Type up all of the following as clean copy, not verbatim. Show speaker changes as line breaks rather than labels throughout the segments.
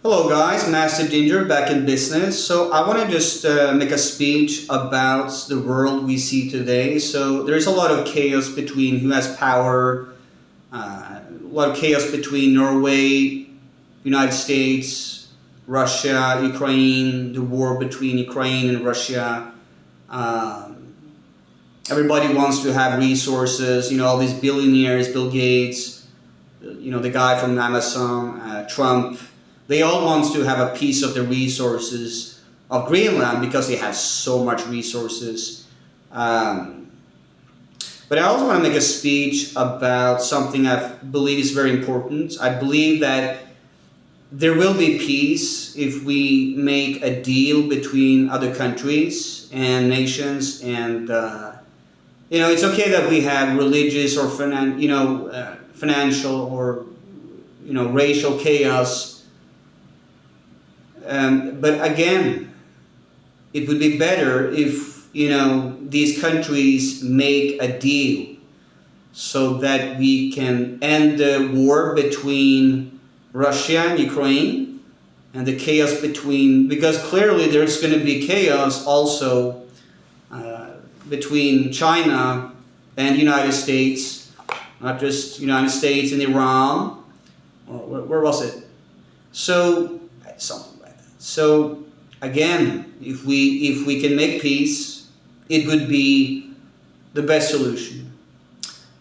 Hello guys, Master Ginger back in business. So I want to just make a speech about the world we see today. So there's a lot of chaos between who has power, a lot of chaos between Norway, United States, Russia, Ukraine, the war between Ukraine and Russia. Um, Everybody wants to have resources, all these billionaires, Bill Gates, the guy from Amazon, Trump. They all want to have a piece of the resources of Greenland because they have so much resources. Um, but I also want to make a speech about something I believe is very important. I believe that there will be peace if we make a deal between other countries and nations, and it's okay that we have religious or financial or racial chaos. But again, it would be better if these countries make a deal so that we can end the war between Russia and Ukraine and the chaos because clearly there's going to be chaos also between China and United States, not just United States and Iran. Or where was it? So something like that. So again, if we can make peace, it would be the best solution.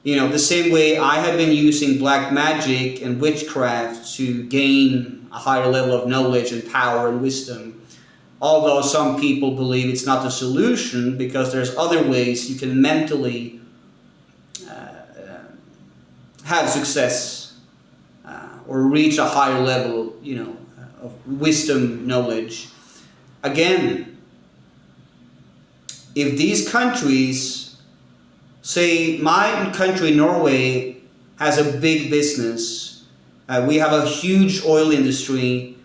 The same way I have been using black magic and witchcraft to gain a higher level of knowledge and power and wisdom. Although some people believe it's not the solution because there's other ways you can mentally have success or reach a higher level, of wisdom, knowledge. Again, if these countries, say my country, Norway, has a big business, we have a huge oil industry,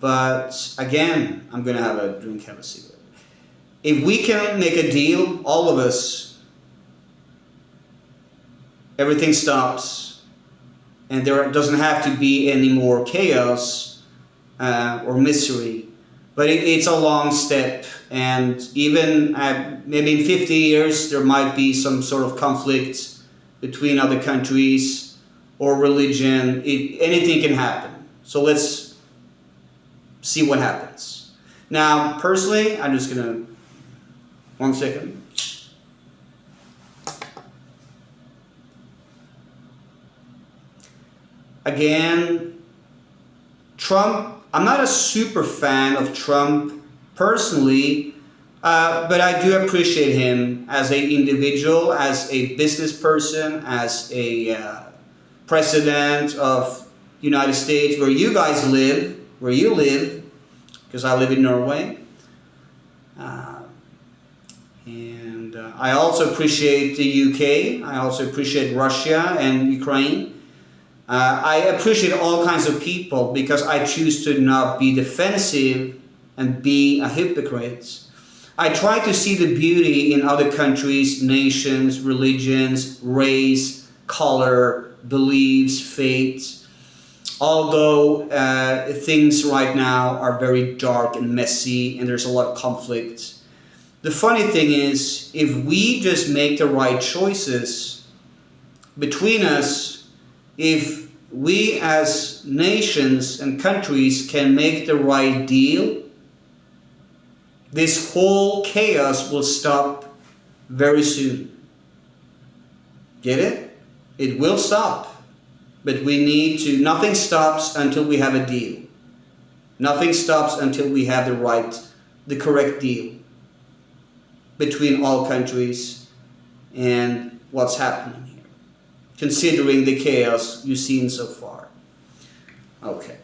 but again, I'm going to have a drink, have a cigarette. If we can make a deal, all of us, everything stops, and there doesn't have to be any more chaos or misery. But it's a long step, and even maybe in 50 years, there might be some sort of conflict between other countries or religion. Anything can happen. So let's see what happens. Now, personally, I'm just gonna, 1 second. Again, Trump, I'm not a super fan of Trump personally, but I do appreciate him as an individual, as a business person, as a president of United States, where you guys live, where you live, because I live in Norway. And I also appreciate the UK. I also appreciate Russia and Ukraine. I appreciate all kinds of people because I choose to not be defensive and be a hypocrite. I try to see the beauty in other countries, nations, religions, race, color, beliefs, faith. Although things right now are very dark and messy and there's a lot of conflict. The funny thing is, if we just make the right choices between us, if we as nations and countries can make the right deal, this whole chaos will stop very soon. Get it? It will stop. But we need to, nothing stops until we have a deal. Nothing stops until we have the correct deal between all countries and what's happening here, considering the chaos you've seen so far. Okay.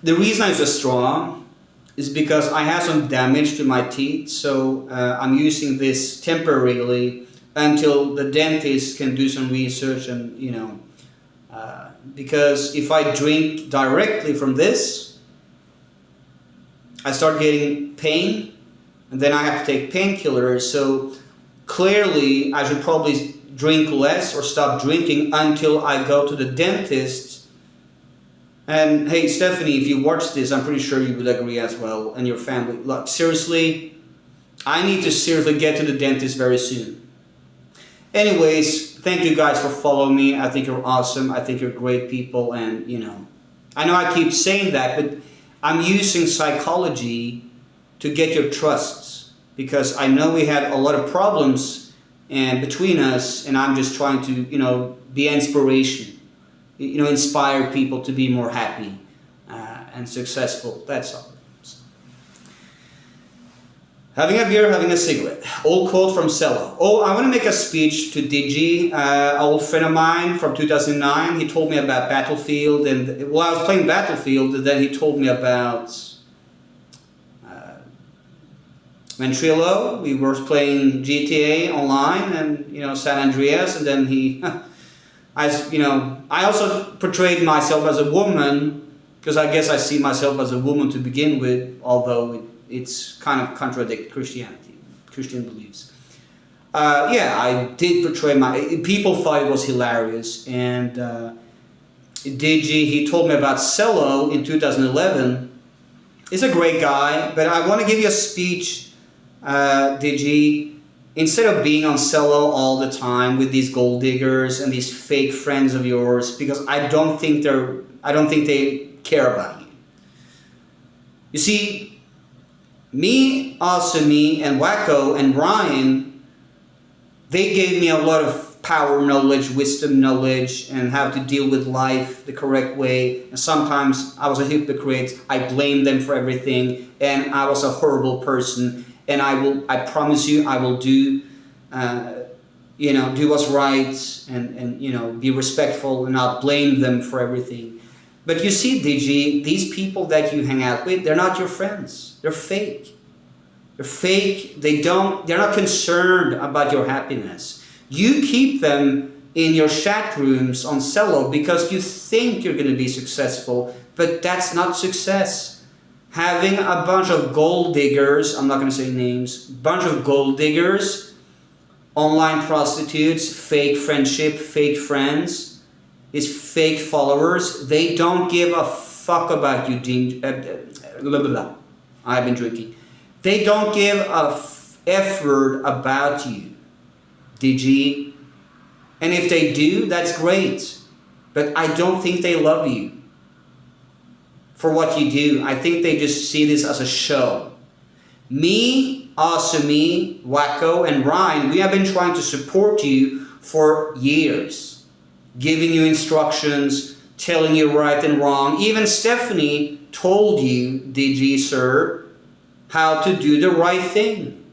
The reason I'm so strong is because I have some damage to my teeth, so I'm using this temporarily until the dentist can do some research and, because if I drink directly from this, I start getting pain, and then I have to take painkillers. So clearly, I should probably drink less or stop drinking until I go to the dentist And hey, Stephanie, if you watch this, I'm pretty sure you would agree as well, and your family. Look, seriously, I need to seriously get to the dentist very soon. Anyways, thank you guys for following me. I think you're awesome. I think you're great people, and I know I keep saying that, but I'm using psychology to get your trusts because I know we had a lot of problems and between us, and I'm just trying to be inspiration, inspire people to be more happy and successful. That's all. Having a beer, having a cigarette. Old quote from Zello. Oh, I want to make a speech to Digi, an old friend of mine from 2009. He told me about Battlefield, and I was playing Battlefield, and then he told me about Ventrilo. We were playing GTA online, and San Andreas, and then I also portrayed myself as a woman because I guess I see myself as a woman to begin with, although it's kind of contradict Christian beliefs. Yeah, I did portray people thought it was hilarious, and Digi, he told me about Zello in 2011. He's a great guy, but I want to give you a speech, Digi. Instead of being on Zello all the time with these gold diggers and these fake friends of yours, because I don't think they care about you. You see, me, Asumi, and Wacko, and Ryan, they gave me a lot of power knowledge, wisdom knowledge, and how to deal with life the correct way. And sometimes I was a hypocrite. I blamed them for everything, and I was a horrible person. And I promise you, I will do what's right, and be respectful, and not blame them for everything. But you see, Digi, these people that you hang out with, they're not your friends. They're fake. They're fake. They're not concerned about your happiness. You keep them in your chat rooms on Zello because you think you're going to be successful, but that's not success. Having a bunch of gold diggers, I'm not going to say names, bunch of gold diggers, online prostitutes, fake friendship, fake friends, is fake followers. They don't give a fuck about you, I've been drinking. They don't give a f-word about you, Digi. And if they do, that's great. But I don't think they love you for what you do. I think they just see this as a show. Me, Asumi, Wacko, and Ryan, we have been trying to support you for years. Giving you instructions, telling you right and wrong. Even Stephanie told you, Digi, sir, how to do the right thing.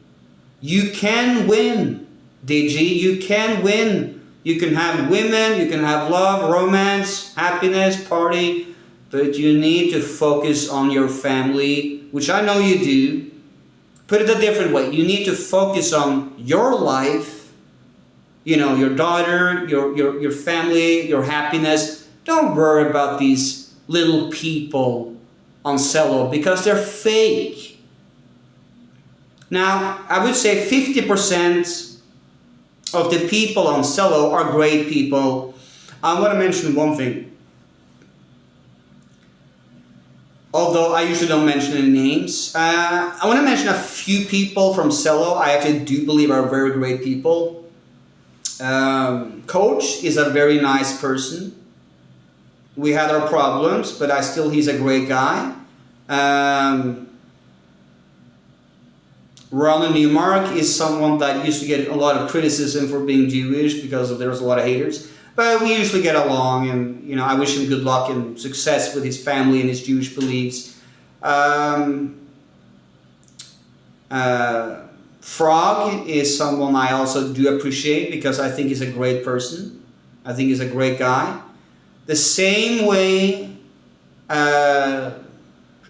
You can win, Digi. You can win. You can have women, you can have love, romance, happiness, party, but you need to focus on your family, which I know you do. Put it a different way. You need to focus on your life, your daughter, your family, your happiness. Don't worry about these little people on Zello because they're fake. Now, I would say 50% of the people on Zello are great people. I want to mention one thing. Although I usually don't mention any names. I want to mention a few people from Zello I actually do believe are very great people. Coach is a very nice person. We had our problems, but he's a great guy. Ronald Newmark is someone that used to get a lot of criticism for being Jewish because there was a lot of haters. But we usually get along, and I wish him good luck and success with his family and his Jewish beliefs. Frog is someone I also do appreciate because I think he's a great person. I think he's a great guy. The same way I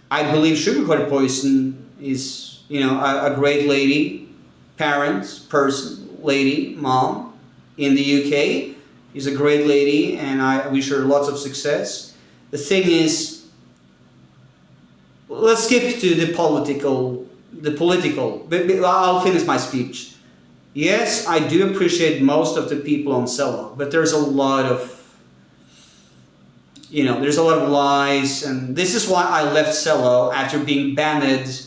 believe Sugarcoated Poison is, a great lady, lady, mom in the UK. She's a great lady, and I wish her lots of success. The thing is, let's skip to the political. I'll finish my speech. Yes, I do appreciate most of the people on Zello, but there's a lot of there's a lot of lies, and this is why I left Zello after being banned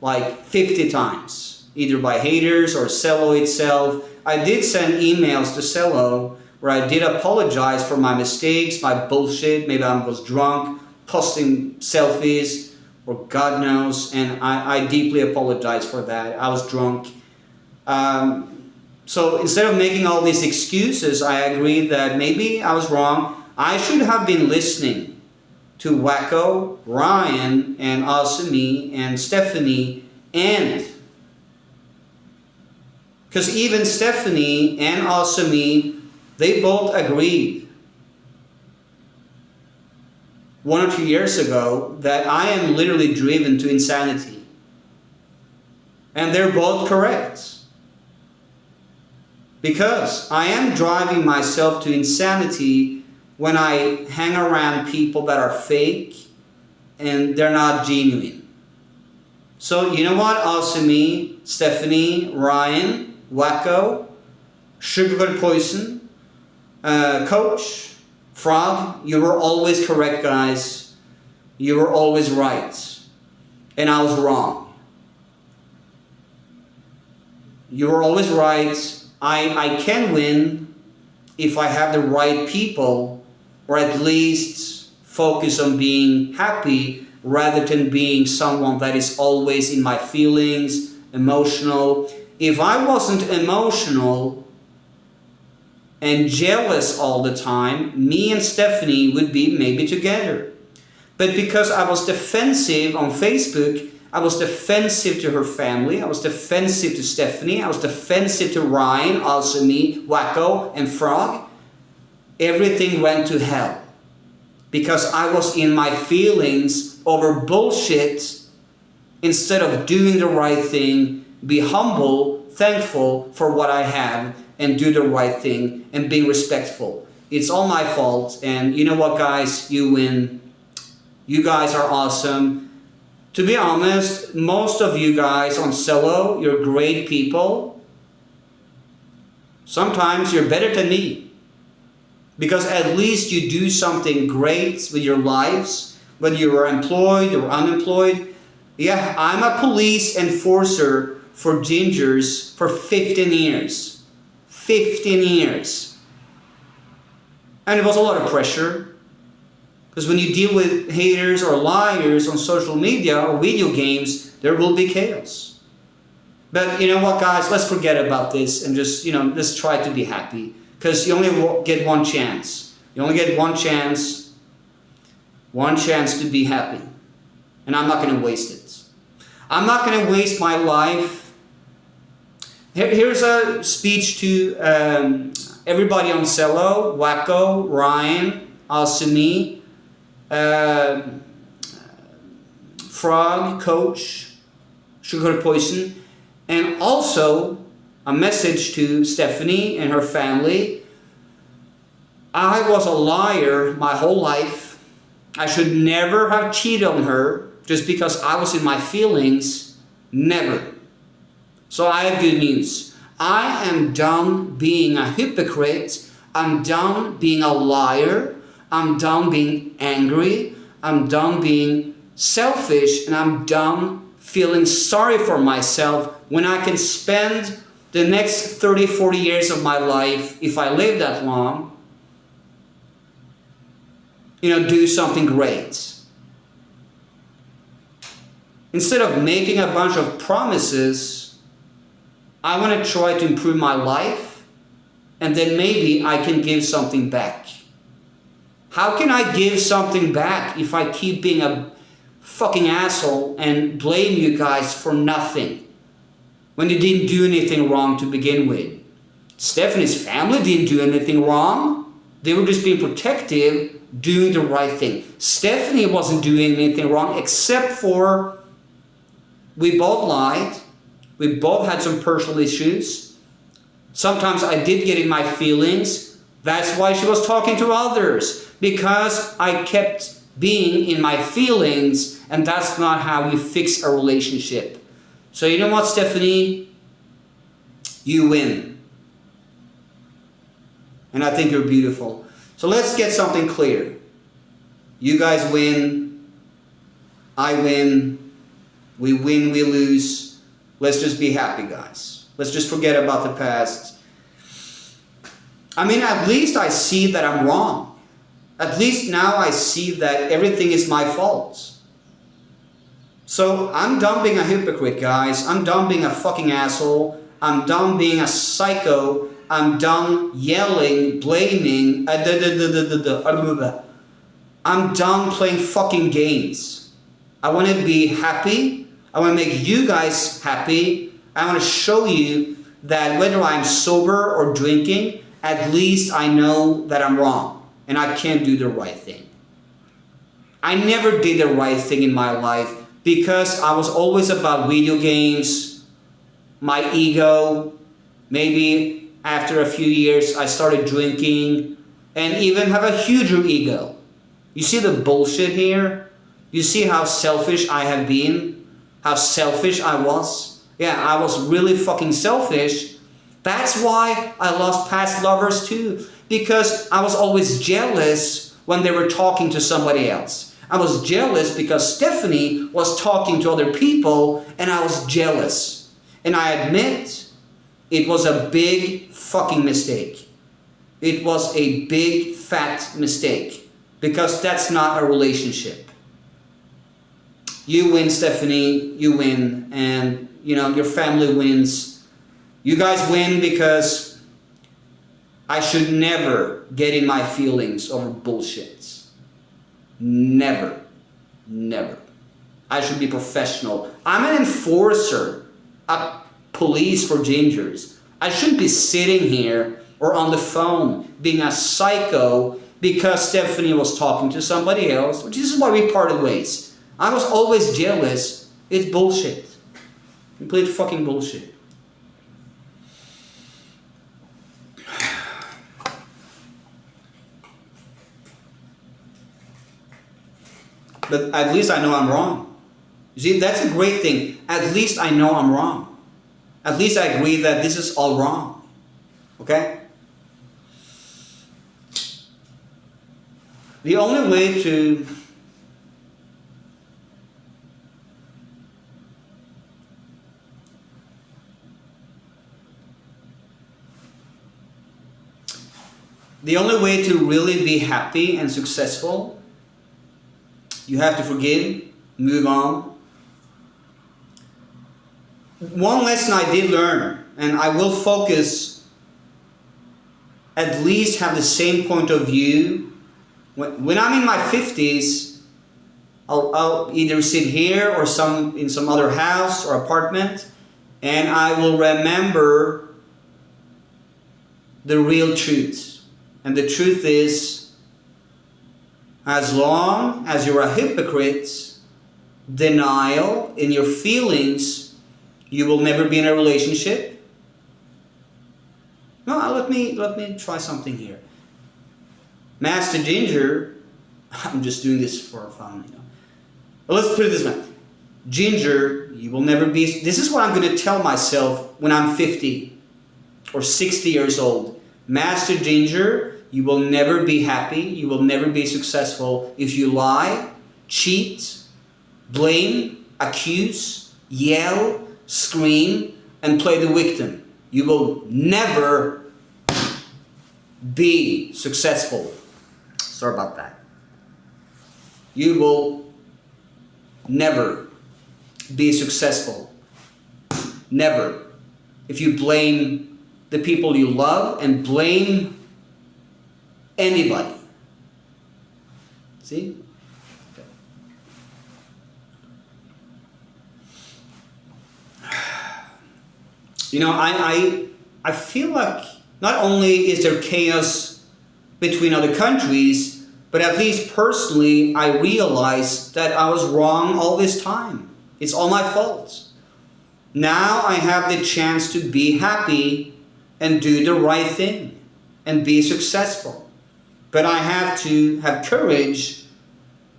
like 50 times, either by haters or Zello itself. I did send emails to Zello where I did apologize for my mistakes, my bullshit. Maybe I was drunk, posting selfies, or God knows, and I deeply apologize for that. I was drunk. So instead of making all these excuses, I agreed that maybe I was wrong. I should have been listening to Wacko, Ryan, and also me, and Stephanie, and because even Stephanie and also me, they both agreed 1 or 2 years ago that I am literally driven to insanity. And they're both correct. Because I am driving myself to insanity when I hang around people that are fake and they're not genuine. So you know what? Also me, Stephanie, Ryan, Wacko, Sugar Poison, Coach, Frog, you were always correct, guys. You were always right. And I was wrong. You were always right. I can win if I have the right people, or at least focus on being happy rather than being someone that is always in my feelings, emotional. If I wasn't emotional and jealous all the time, me and Stephanie would be maybe together. But because I was defensive on Facebook, I was defensive to her family, I was defensive to Stephanie, I was defensive to Ryan, also me, Wacko, and Frog, everything went to hell. Because I was in my feelings over bullshit instead of doing the right thing, be humble, thankful for what I have, and do the right thing, and being respectful. It's all my fault, and you know what, guys? You win. You guys are awesome. To be honest, most of you guys on Zello, you're great people. Sometimes you're better than me. Because at least you do something great with your lives, whether you are employed or unemployed. Yeah, I'm a police enforcer for gingers for 15 years. 15 years. And it was a lot of pressure. Because when you deal with haters or liars on social media or video games, there will be chaos. But you know what, guys? Let's forget about this and just, let's try to be happy. Because you only get one chance. You only get one chance to be happy. And I'm not going to waste it. I'm not going to waste my life. Here's a speech to everybody on Zello, Wacko, Ryan, also me, Frog, Coach, Sugar Poison, and also a message to Stephanie and her family. I was a liar my whole life. I should never have cheated on her just because I was in my feelings. Never. So I have good news. I am done being a hypocrite. I'm done being a liar. I'm done being angry. I'm done being selfish. And I'm done feeling sorry for myself when I can spend the next 30, 40 years of my life, if I live that long, do something great. Instead of making a bunch of promises, I want to try to improve my life, and then maybe I can give something back. How can I give something back if I keep being a fucking asshole and blame you guys for nothing? When you didn't do anything wrong to begin with. Stephanie's family didn't do anything wrong. They were just being protective, doing the right thing. Stephanie wasn't doing anything wrong except for we both lied. We both had some personal issues. Sometimes I did get in my feelings. That's why she was talking to others. Because I kept being in my feelings, and that's not how you fix a relationship. So you know what, Stephanie? You win. And I think you're beautiful. So let's get something clear. You guys win, I win, we win, we lose. Let's just be happy, guys. Let's just forget about the past. I mean, at least I see that I'm wrong. At least now I see that everything is my fault. So I'm done being a hypocrite, guys. I'm done being a fucking asshole. I'm done being a psycho. I'm done yelling, blaming. I'm done playing fucking games. I want to be happy. I want to make you guys happy. I want to show you that whether I'm sober or drinking, at least I know that I'm wrong and I can't do the right thing. I never did the right thing in my life because I was always about video games, my ego. Maybe after a few years I started drinking and even have a huger ego. You see the bullshit here? You see how selfish I have been? How selfish I was? Yeah, I was really fucking selfish. That's why I lost past lovers too. Because I was always jealous when they were talking to somebody else. I was jealous because Stephanie was talking to other people and I was jealous. And I admit, it was a big fucking mistake. It was a big fat mistake. Because that's not a relationship. You win, Stephanie, you win. And, you know, your family wins. You guys win because I should never get in my feelings over bullshit. Never. Never. I should be professional. I'm an enforcer. A police for gingers. I shouldn't be sitting here or on the phone being a psycho because Stephanie was talking to somebody else, which is why we parted ways. I was always jealous. It's bullshit. Complete fucking bullshit. But at least I know I'm wrong. You see, that's a great thing. At least I know I'm wrong. At least I agree that this is all wrong. Okay? The only way to really be happy and successful, you have to forgive, move on. One lesson I did learn, and I will focus, at least have the same point of view. When I'm in my 50s, I'll either sit here or in some other house or apartment, and I will remember the real truth. And the truth is, as long as you're a hypocrite, denial in your feelings, you will never be in a relationship. No, let me try something here. Master Ginger, I'm just doing this for fun, you know. But let's put it this way. Ginger, you will never be... This is what I'm going to tell myself when I'm 50 or 60 years old. Master Ginger, you will never be happy. You will never be successful if you lie, cheat, blame, accuse, yell, scream, and play the victim. You will never be successful. Sorry about that. You will never be successful. Never. If you blame the people you love and blame anybody. See? Okay. You know, I feel like not only is there chaos between other countries, but at least personally, I realized that I was wrong all this time. It's all my fault. Now I have the chance to be happy and do the right thing and be successful. But I have to have courage,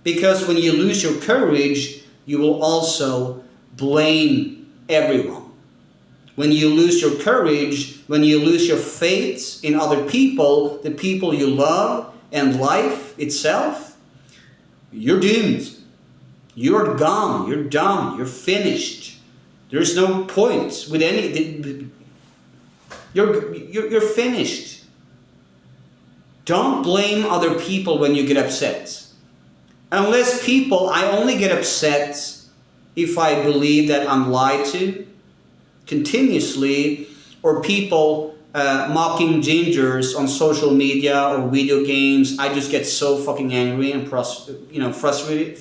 because when you lose your courage, you will also blame everyone. When you lose your courage, when you lose your faith in other people, the people you love, and life itself, you're doomed. You're gone. You're done. You're finished. There's no point with any. You're finished. Don't blame other people when you get upset. Unless people, I only get upset if I believe that I'm lied to continuously, or people mocking gingers on social media or video games. I just get so fucking angry and frustrated.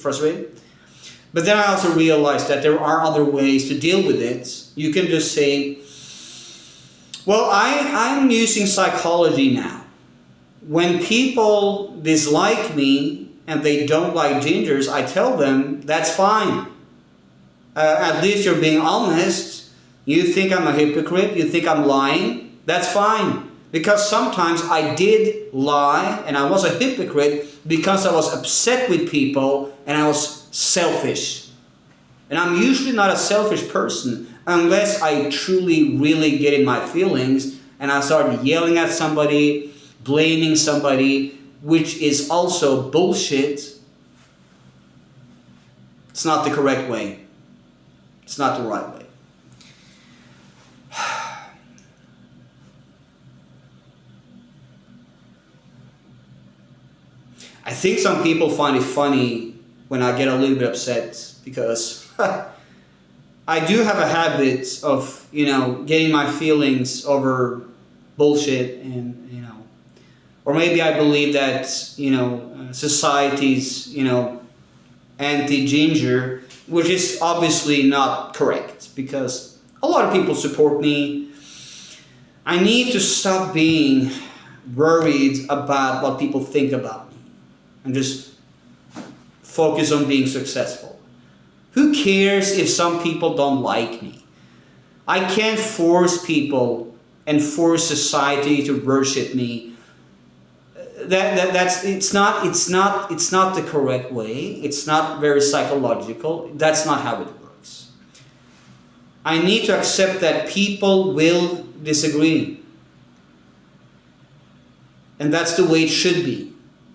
But then I also realized that there are other ways to deal with it. You can just say, well, I'm using psychology now. When people dislike me and they don't like gingers, I tell them, that's fine. At least you're being honest. You think I'm a hypocrite, you think I'm lying, that's fine. Because sometimes I did lie and I was a hypocrite because I was upset with people and I was selfish. And I'm usually not a selfish person unless I truly really get in my feelings and I start yelling at somebody, blaming somebody, which is also bullshit. It's not the correct way. It's not the right way. I think some people find it funny when I get a little bit upset because I do have a habit of, getting my feelings over bullshit and, or maybe I believe that, society's, anti-ginger, which is obviously not correct because a lot of people support me. I need to stop being worried about what people think about me and just focus on being successful. Who cares if some people don't like me? I can't force people and force society to worship me. It's not the correct way. It's not very psychological. That's not how it works. I need to accept that people will disagree. And that's the way it should be.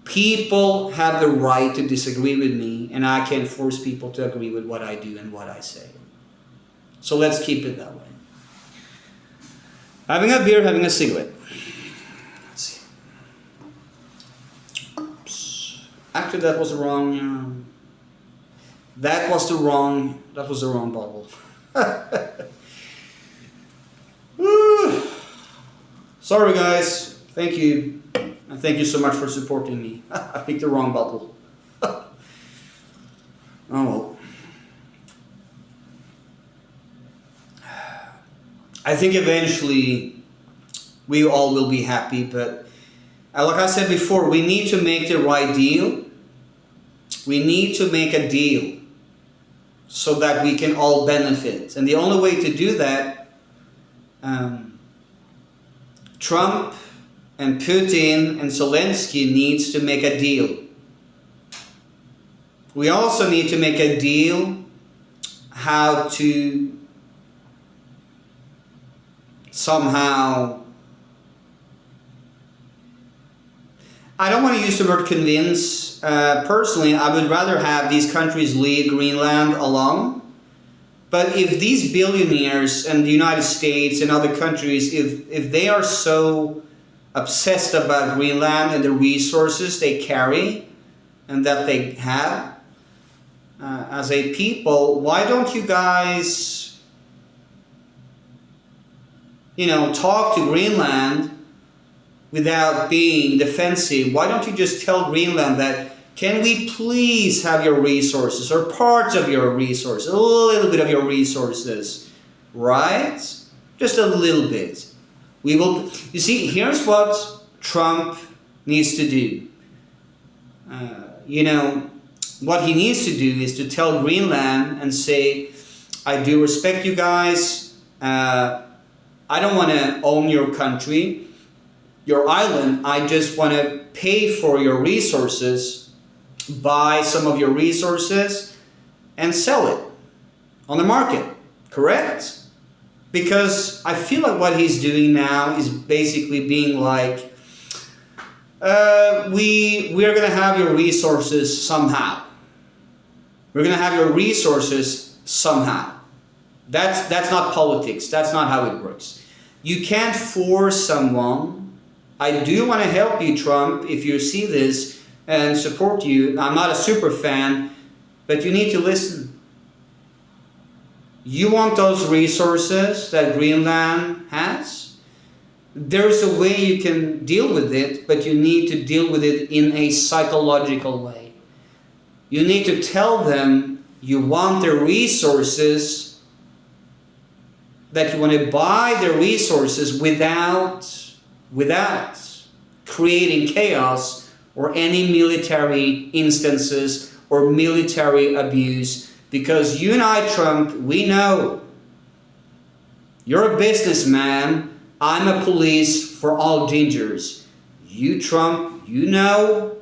People have the right to disagree with me, and I can't force people to agree with what I do and what I say. So let's keep it that way. Having a beer, having a cigarette. Let's see. Oops. Actually, that was the wrong. That was the wrong bottle. Woo. Sorry, guys. Thank you. And thank you so much for supporting me. I picked the wrong bottle. Oh well. I think eventually we all will be happy, but like I said before, we need to make the right deal. We need to make a deal so that we can all benefit. And the only way to do that, Trump and Putin and Zelensky needs to make a deal. We also need to make a deal how to somehow, I don't want to use the word convince. Personally, I would rather have these countries leave Greenland alone. But if these billionaires and the United States and other countries, if they are so obsessed about Greenland and the resources they carry and that they have as a people, why don't you guys, talk to Greenland without being defensive? Why don't you just tell Greenland that, can we please have your resources or parts of your resources, a little bit of your resources, right? Just a little bit. We will. You see, here's what Trump needs to do. What he needs to do is to tell Greenland and say, I do respect you guys. I don't want to own your country, your island. I just want to pay for your resources, buy some of your resources, and sell it on the market. Correct? Because I feel like what he's doing now is basically being like, we're going to have your resources somehow. We're going to have your resources somehow. That's not politics. That's not how it works. You can't force someone. I do want to help you, Trump, if you see this and support you. I'm not a super fan, but you need to listen. You want those resources that Greenland has? There's a way you can deal with it, but you need to deal with it in a psychological way. You need to tell them you want their resources, that you want to buy their resources without creating chaos or any military instances or military abuse. Because you and I, Trump, we know you're a businessman. I'm a police for all gingers. You, Trump, you know.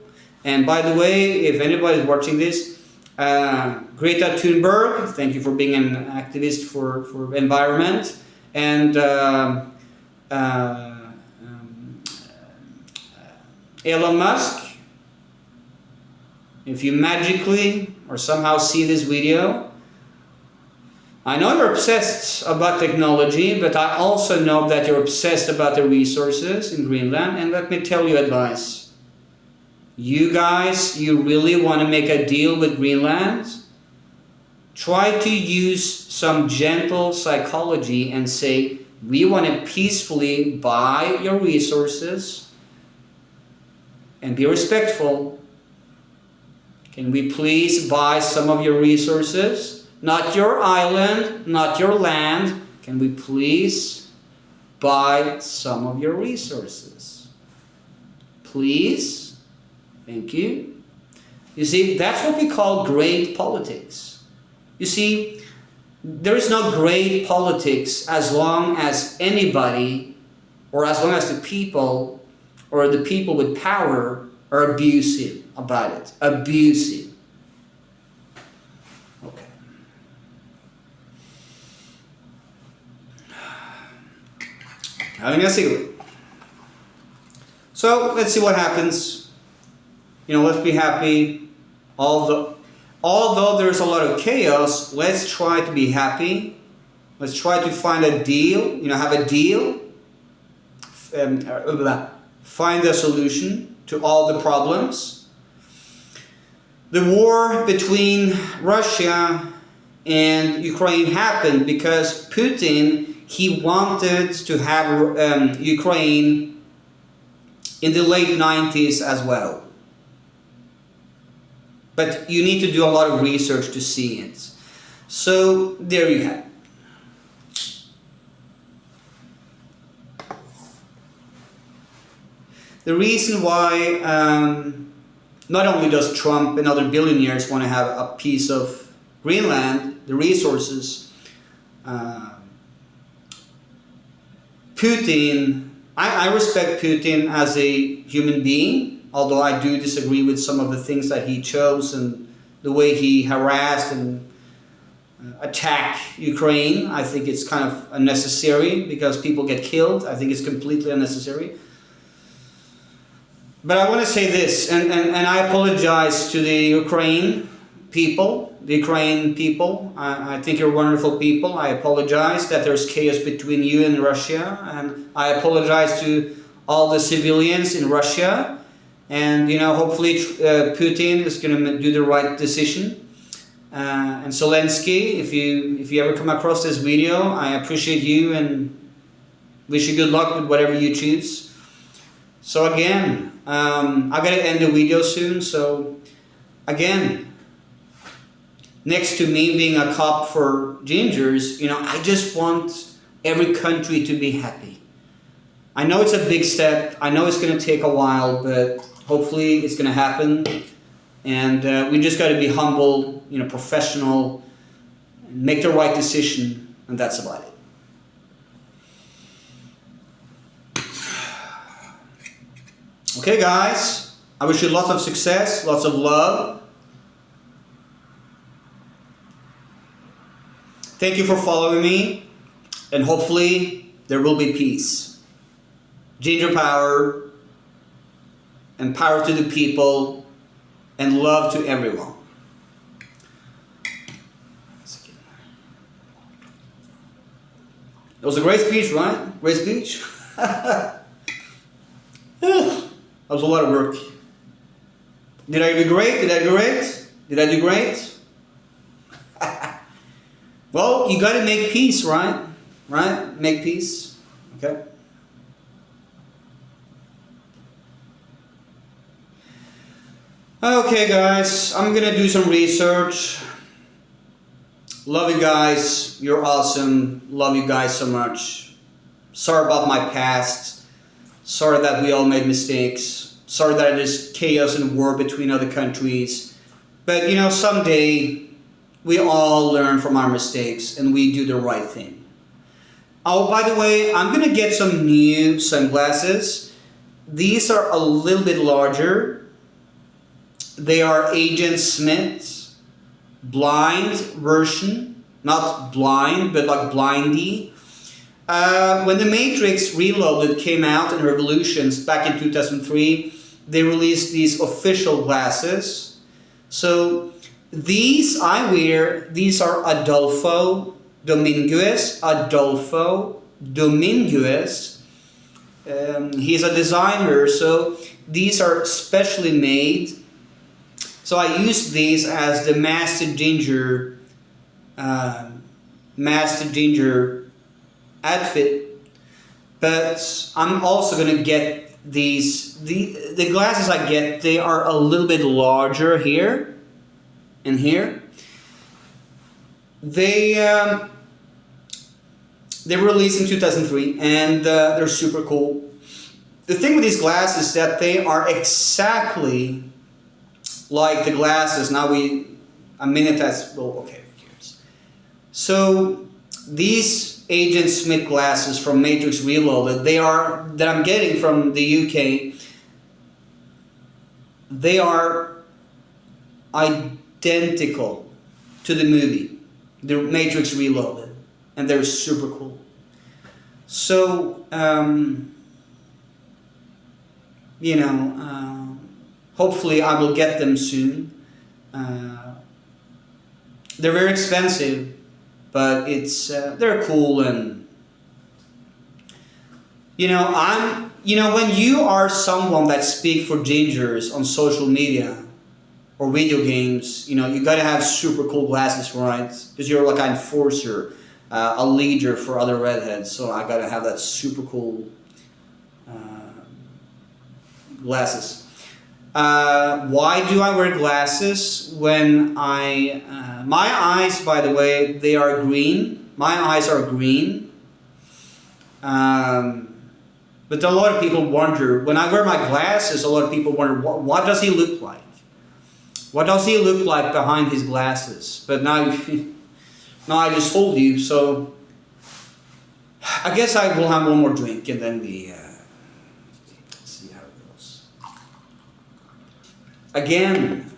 And by the way, if anybody's watching this, Greta Thunberg, thank you for being an activist for environment. And Elon Musk, if you magically or somehow see this video, I know you're obsessed about technology, but I also know that you're obsessed about the resources in Greenland. And let me tell you advice. You guys, you really want to make a deal with Greenland? Try to use some gentle psychology and say, we want to peacefully buy your resources and be respectful. Can we please buy some of your resources? Not your island, not your land. Can we please buy some of your resources? Please? Thank you. You see, that's what we call great politics. You see, there is no great politics as long as anybody, or as long as the people, or the people with power are abusive about it. Abusive. Okay. Having a cigarette. So let's see what happens. Let's be happy. Although there's a lot of chaos, let's try to be happy. Let's try to find a deal. Have a deal. Find a solution to all the problems. The war between Russia and Ukraine happened because Putin, he wanted to have Ukraine in the late 90s as well. But you need to do a lot of research to see it. So there you have it. The reason why not only does Trump and other billionaires want to have a piece of Greenland, the resources, Putin, I respect Putin as a human being, although I do disagree with some of the things that he chose and the way he harassed and attacked Ukraine. I think it's kind of unnecessary because people get killed. I think it's completely unnecessary. But I want to say this, and I apologize to the Ukraine people. I think you're wonderful people. I apologize that there's chaos between you and Russia, and I apologize to all the civilians in Russia. And hopefully Putin is going to do the right decision. And Zelensky, if you ever come across this video, I appreciate you and wish you good luck with whatever you choose. So again, I gotta end the video soon. So again, next to me being a cop for gingers, I just want every country to be happy. I know it's a big step. I know it's gonna take a while, but hopefully it's gonna happen. And we just gotta be humble, professional, make the right decision, and that's about it. Okay, guys, I wish you lots of success, lots of love. Thank you for following me, and hopefully there will be peace. Ginger power, and power to the people, and love to everyone. It was a great speech, right? Great speech. That was a lot of work. Did I do great? Did I do great? Did I do great? Well, you got to make peace, right? Right? Make peace. Okay. Okay, guys. I'm gonna do some research. Love you guys. You're awesome. Love you guys so much. Sorry about my past. Sorry that we all made mistakes. Sorry that there's chaos and war between other countries. But you know, someday we all learn from our mistakes and we do the right thing. Oh, by the way, I'm gonna get some new sunglasses. These are a little bit larger. They are Agent Smith's blind version. Not blind, but like blindy. When The Matrix Reloaded came out in Revolutions back in 2003, they released these official glasses. So these I wear, these are Adolfo Dominguez. Adolfo Dominguez. He's a designer, so these are specially made. So I use these as the Master Ginger outfit, but I'm also gonna get these. The glasses I get, they are a little bit larger here and here. They were released in 2003, and they're super cool. The thing with these glasses is that they are exactly like the glasses. Now a minute has, well, okay, who cares? So these Agent Smith glasses from Matrix Reloaded, that I'm getting from the UK, they are identical to the movie, the Matrix Reloaded, and they're super cool. So, you know, hopefully I will get them soon. They're very expensive, but they're cool, and you know, when you are someone that speaks for gingers on social media or video games, you know, you gotta have super cool glasses, right? Because you're like an enforcer, a leader for other redheads. So I gotta have that super cool glasses. Why do I wear glasses when my eyes, by the way, they are green. My eyes are green. But a lot of people wonder, when I wear my glasses, a lot of people wonder, what does he look like? What does he look like behind his glasses? But now, now I just told you, so I guess I will have one more drink and then we see how it goes. Again,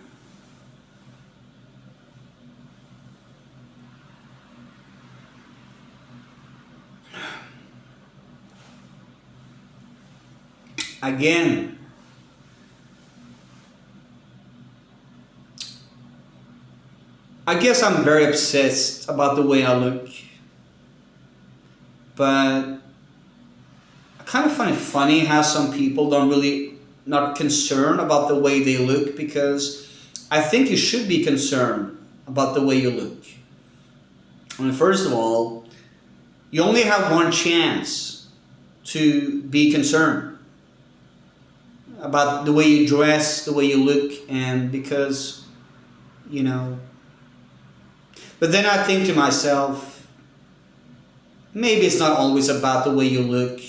I guess I'm very obsessed about the way I look, but I kind of find it funny how some people not concerned about the way they look, because I think you should be concerned about the way you look. I mean, first of all, you only have one chance to be concerned about the way you dress, the way you look, and because, you know. But then I think to myself, maybe it's not always about the way you look.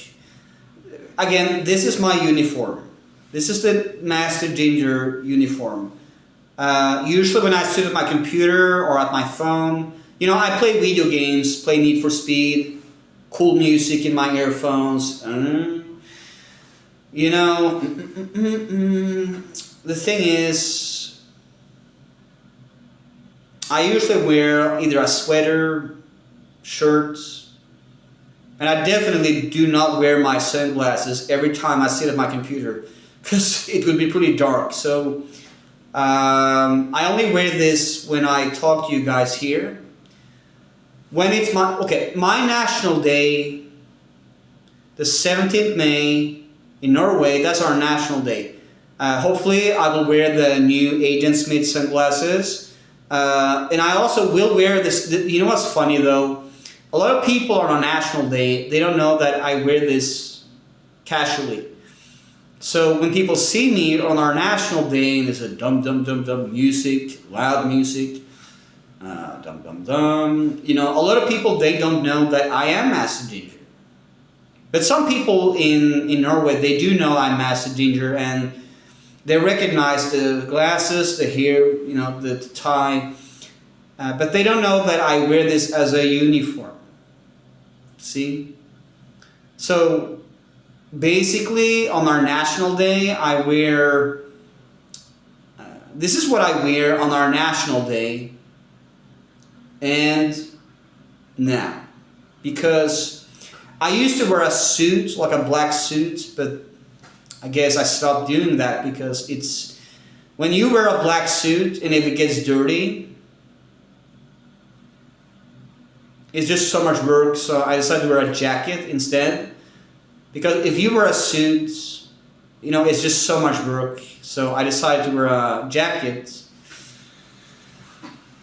Again, this is my uniform. This is the Master Ginger uniform. Usually when I sit at my computer or at my phone, you know, I play video games, play Need for Speed, cool music in my earphones. You know, the thing is, I usually wear either a sweater, shirts, and I definitely do not wear my sunglasses every time I sit at my computer, because it would be pretty dark. So I only wear this when I talk to you guys here. when it's my national day, the 17th May in Norway, that's our national day. Hopefully I will wear the new Agent Smith sunglasses. And I also will wear this. You know what's funny though? A lot of people on our national day, they don't know that I wear this casually. So when people see me on our national day and there's a dum dum dum dum music, loud music, dum dum dum, you know, a lot of people, they don't know that I am Master Ginger. But some people in Norway, they do know I'm Master Ginger, and they recognize the glasses, the hair, you know, the tie. But they don't know that I wear this as a uniform. See? So basically on our national day, I wear, this is what I wear on our national day and now. Because I used to wear a suit, like a black suit, but I guess I stopped doing that because it's, when you wear a black suit and if it gets dirty, it's just so much work, so I decided to wear a jacket instead. Because if you wear a suit, you know, it's just so much work, so I decided to wear a jacket.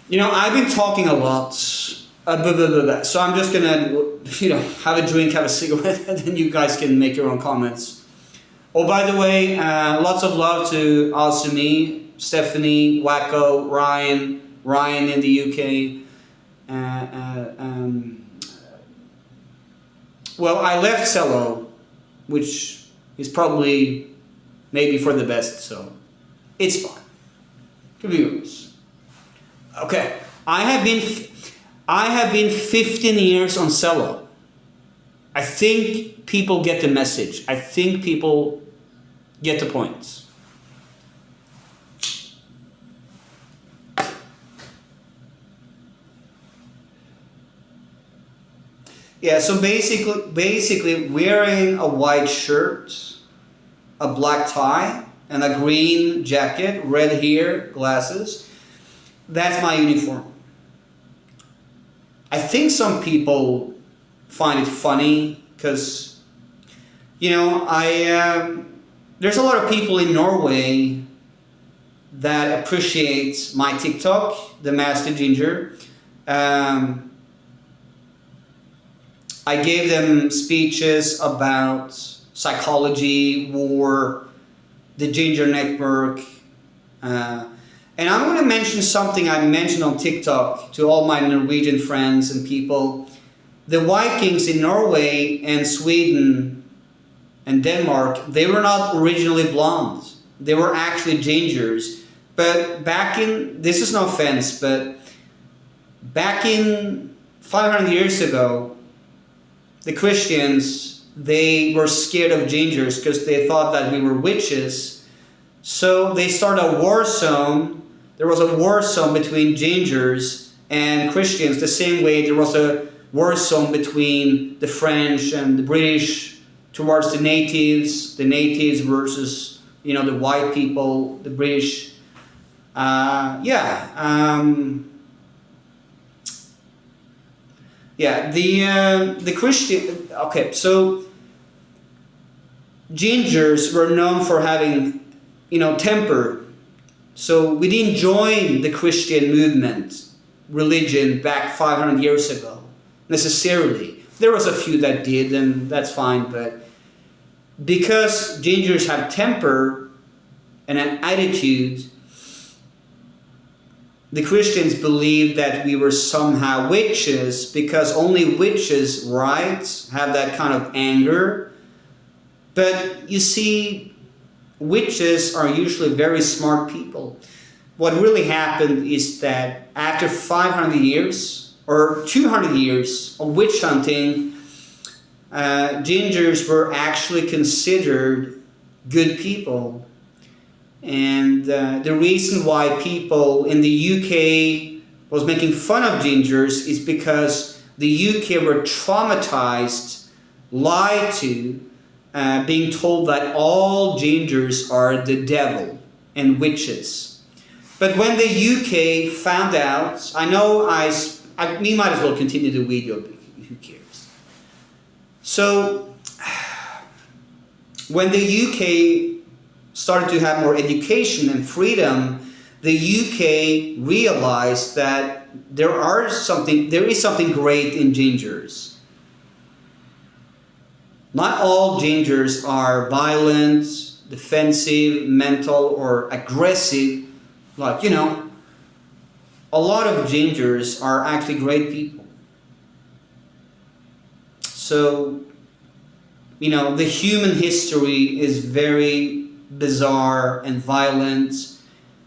You know, I've been talking a lot. So I'm just gonna, you know, have a drink, have a cigarette, and then you guys can make your own comments. Oh, by the way, lots of love to Asumi, Stephanie, Wacko, Ryan in the UK. Well, I left zello, which is probably maybe for the best, so it's fine. Could be worse. Okay, I have been 15 years on zello. I think people get the message. I think people get the points. Yeah, so basically wearing a white shirt, a black tie, and a green jacket, red hair, glasses, that's my uniform. I think some people find it funny because, you know, there's a lot of people in Norway that appreciate my TikTok, the Master Ginger. I gave them speeches about psychology, war, the Ginger Network. And I'm going to mention something I mentioned on TikTok to all my Norwegian friends and people. The Vikings in Norway and Sweden and Denmark, they were not originally blonde. They were actually gingers. But this is no offense, but back in 500 years ago, the Christians, they were scared of gingers because they thought that we were witches. So they started a war zone. There was a war zone between gingers and Christians, the same way there was a war zone between the French and the British towards the natives versus, you know, the white people, the British. The Christian. Okay, so gingers were known for having, you know, temper. So we didn't join the Christian movement, religion, back 500 years ago, necessarily. There was a few that did, and that's fine, but because gingers have temper and an attitude, the Christians believed that we were somehow witches because only witches, right, have that kind of anger. But you see, witches are usually very smart people. What really happened is that after 500 years or 200 years of witch hunting, gingers were actually considered good people. And the reason why people in the UK was making fun of gingers is because the UK were traumatized, lied to, being told that all gingers are the devil and witches. But when the UK found out, I know I we might as well continue the video. Who cares? So, when the UK started to have more education and freedom, the UK realized that there is something great in gingers. Not all gingers are violent, defensive, mental, or aggressive. Like, a lot of gingers are actually great people. So, the human history is very bizarre and violent.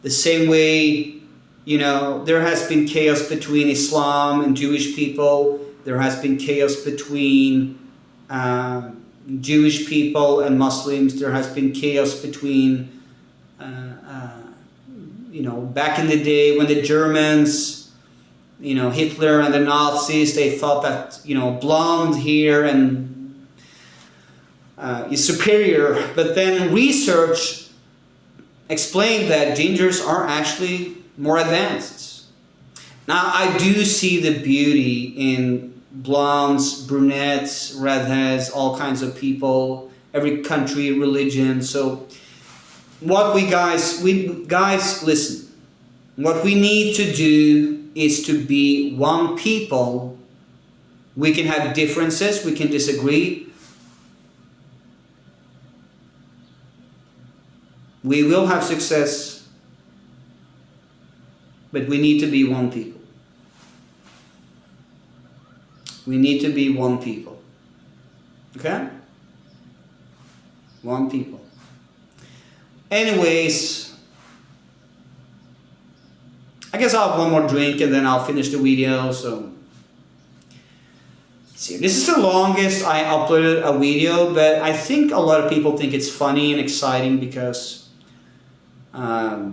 The same way, there has been chaos between Islam and Jewish people. There has been chaos between Jewish people and Muslims. There has been chaos between, back in the day when the Germans, Hitler and the Nazis, they thought that, blonde hair and is superior. But then research explained that gingers are actually more advanced. Now, I do see the beauty in blondes, brunettes, redheads, all kinds of people, every country, religion. So guys, listen. What we need to do is to be one people. We can have differences, we can disagree. We will have success, but we need to be one people. We need to be one people. Okay? One people. Anyways, I guess I'll have one more drink and then I'll finish the video. So, see, this is the longest I uploaded a video, but I think a lot of people think it's funny and exciting because I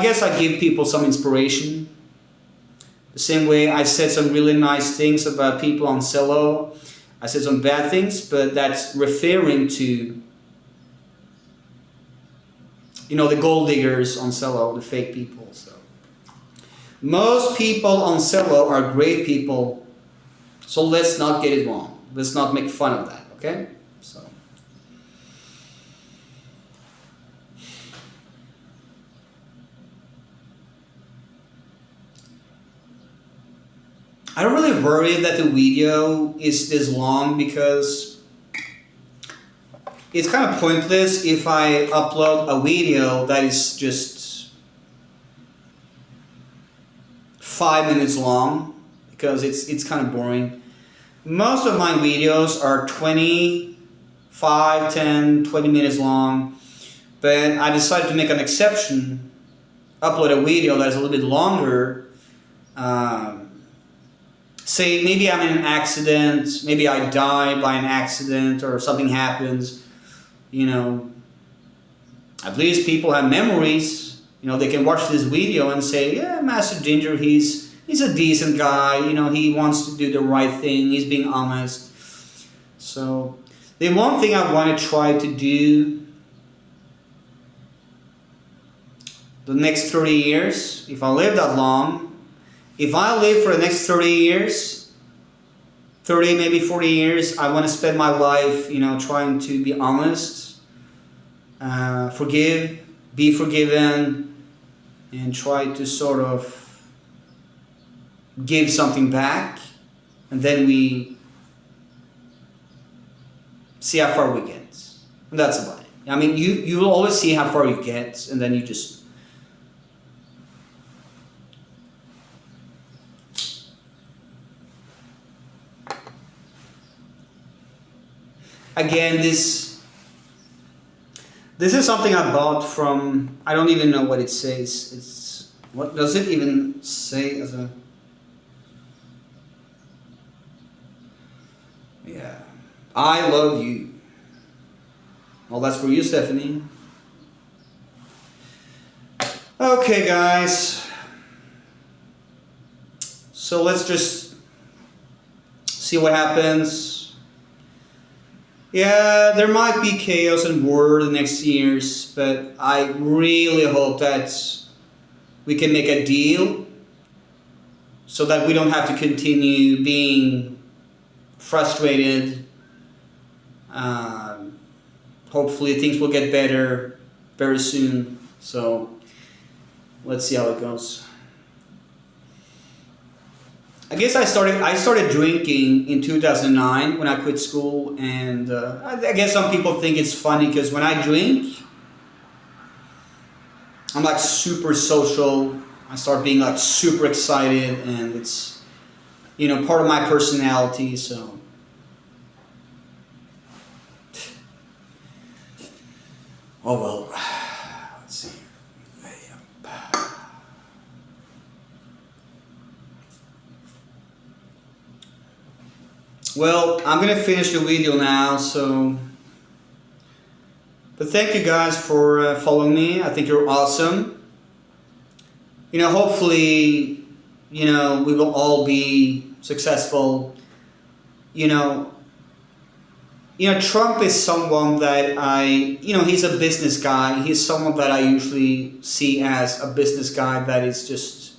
guess I give people some inspiration. The same way I said some really nice things about people on Zello. I said some bad things, but that's referring to, the gold diggers on Zello, the fake people. So most people on Zello are great people, so let's not get it wrong. Let's not make fun of that, okay? So. I don't really worry that the video is this long because it's kind of pointless if I upload a video that is just 5 minutes long because it's kind of boring. Most of my videos are 25, 10, 20 minutes long, but I decided to make an exception, upload a video that is a little bit longer. Say maybe I'm in an accident, maybe I die by an accident or something happens, at least people have memories, they can watch this video and say, yeah, Master Ginger, he's a decent guy, he wants to do the right thing, he's being honest. So the one thing I want to try to do the next 30 years, if I live that long, if I live for the next 30 years, 30, maybe 40 years, I want to spend my life, trying to be honest, forgive, be forgiven, and try to sort of give something back, and then we see how far we get. And that's about it. I mean, you will always see how far you get, and then you just... Again, this is something I bought from, I don't even know what it says. What does it even say as a... Yeah. I love you. Well, that's for you, Stephanie. Okay, guys. So let's just see what happens. Yeah, there might be chaos and war the next years, but I really hope that we can make a deal so that we don't have to continue being frustrated. Hopefully things will get better very soon. So let's see how it goes. I guess I started drinking in 2009 when I quit school, and I guess some people think it's funny because when I drink, I'm like super social. I start being like super excited, and it's, you know, part of my personality. So oh well. Let's see. Well, I'm gonna finish the video now. So, but thank you guys for following me. I think you're awesome. You know, hopefully, you know, we will all be successful. You know, Trump is someone that he's a business guy. He's someone that I usually see as a business guy that is just,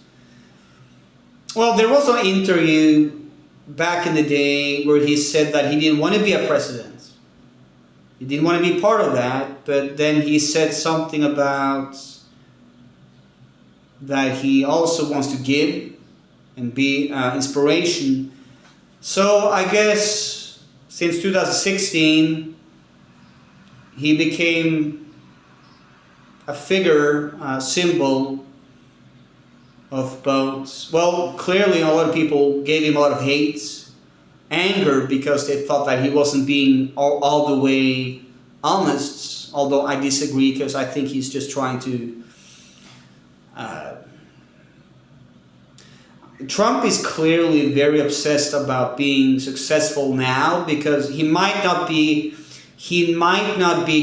well, there was an interview back in the day where he said that he didn't want to be a president. He didn't want to be part of that, but then he said something about that he also wants to give and be inspiration. So I guess since 2016, he became a figure, a symbol of both. Well, clearly a lot of people gave him a lot of hate, anger, because they thought that he wasn't being all the way honest, although I disagree because I think he's just trying to Trump is clearly very obsessed about being successful now because he might not be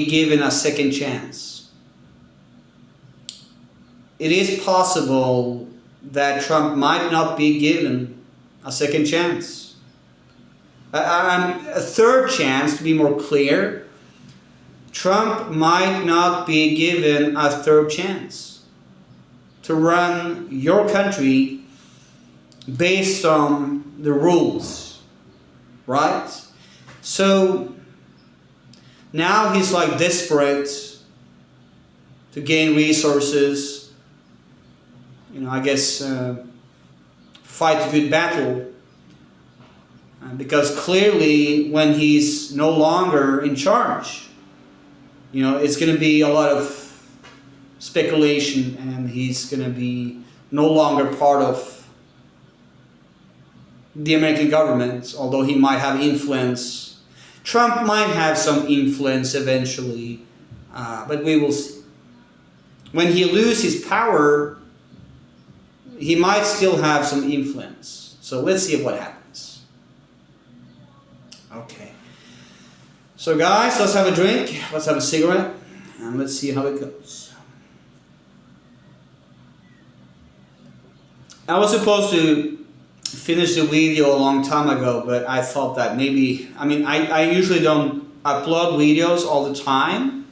given a second chance. It is possible that Trump might not be given a second chance. A third chance, to be more clear. Trump might not be given a third chance to run your country based on the rules, right? So now he's like desperate to gain resources, I guess fight a good battle, because clearly when he's no longer in charge, it's going to be a lot of speculation, and he's going to be no longer part of the American government, although he might have influence. Trump might have some influence eventually, but we will see. When he loses power, he might still have some influence. So let's see what happens. Okay. So guys, let's have a drink, let's have a cigarette, and let's see how it goes. I was supposed to finish the video a long time ago, but I thought that maybe, I usually don't upload videos all the time.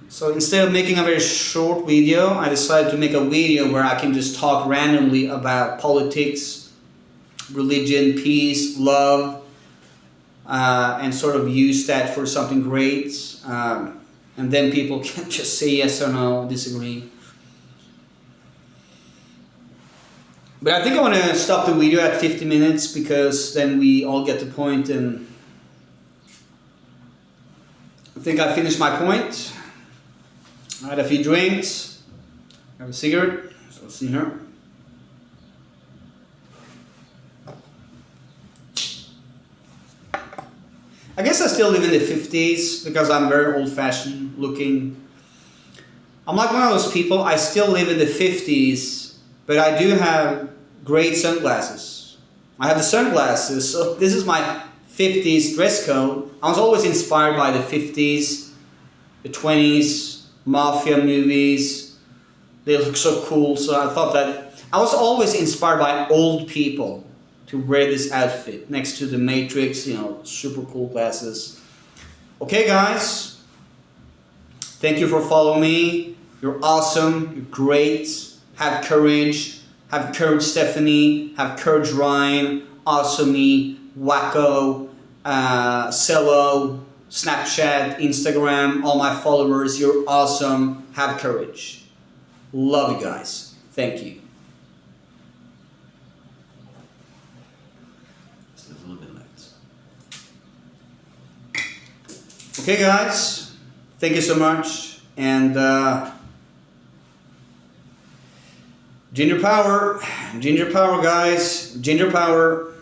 So instead of making a very short video, I decided to make a video where I can just talk randomly about politics, religion, peace, love, and sort of use that for something great. And then people can just say yes or no, disagree. But I think I want to stop the video at 50 minutes because then we all get the point, and I think I finished my point. I had a few drinks, I have a cigarette, so let's see here. I guess I still live in the 50s because I'm very old-fashioned looking. I'm like one of those people, I still live in the 50s, but I do have great sunglasses. I have the sunglasses, so this is my 50s dress code. I was always inspired by the 50s, the 20s, mafia movies. They look so cool, so I thought that I was always inspired by old people to wear this outfit next to the Matrix, super cool glasses. Okay guys, thank you for following me. You're awesome, you're great. Have courage. Have courage, Stephanie. Have courage, Ryan. Awesome me. Wacko. Zello. Snapchat. Instagram. All my followers. You're awesome. Have courage. Love you guys. Thank you. There's a little bit left. Okay, guys. Thank you so much. And ginger power, guys. Ginger power.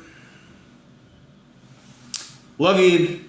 Love you.